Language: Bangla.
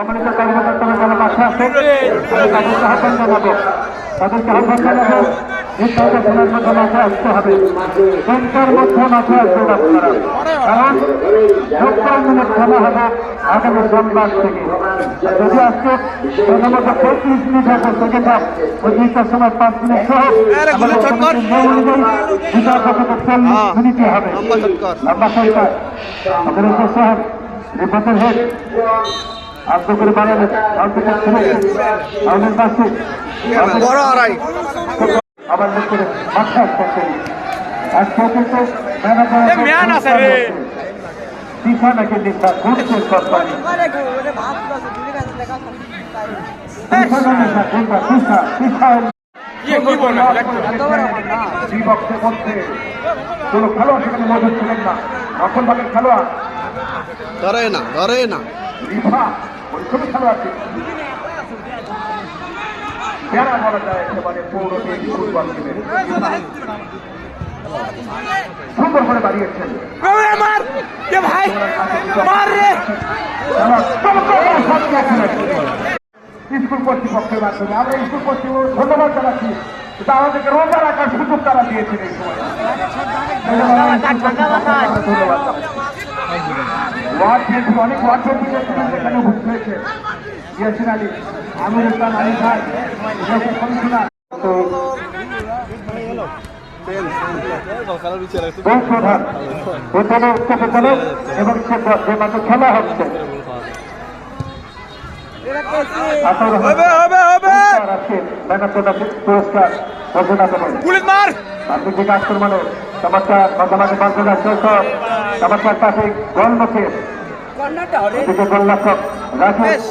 সম্মানিত কর্মকর্তারা যারা বাসা আছে তাদেরকে আহ্বান জানাবো নির্বাচনের মধ্যে মাঠে আসতে হবে। ঘন্টার মধ্যে মাঠে আসবেন আপনারা, কারণ 70 মিনিট খেলা হবে আগামী সোমবার থেকে। যদি আজকে প্রথমত 35 মিনিট হবে সেকেন্ড হাফ, ওই 2টার সময় 5 মিনিট সহ মিনিটই হবে। লম্বা সরকার আমাদের সাহেব রিপোর্টার হেড আব্দ করে বানালেন আমাদের পাশে আবার করে মাথা করতেন আজকে কিন্তু পিঠা নাকি দিকটা ঘুরছে সরকারি বিভক্তের মধ্যে কোনো খেলোয়াড় সেখানে মজুদ ছিলেন না। এখন বাকি খেলোয়াড় ধরে না রিফা ওই ছবি খেলোয়াড় যারা বলা যায় একেবারে পৌর ফুটবল টিমের সুন্দর করে বাড়িয়েছেন। স্কুল কর্তৃপক্ষের মাধ্যমে আমরা স্কুল কর্তৃপক্ষ ধন্যবাদ জানাচ্ছি, আমাদেরকে রোজা রাখার সুযোগ তারা দিয়েছেন এই সময়। ধন্যবাদ। অনেক ওয়ার্ড এখানে উপস্থিত হয়েছে। ইয়াসিন আলী, আমির ইসলাম আলী খান, কমিশনার প্রধান বিদ্যালয় উচ্চ বিদ্যালয় এবং যে মাঠে খেলা হচ্ছে পুরস্কার ঘোষণা করবেন। প্রাকৃতিক আক্রমণে চমৎকার মাঝামাঝি 5,000 চমৎকার পাশে গোল মুখে গোলরক্ষক রাজেশ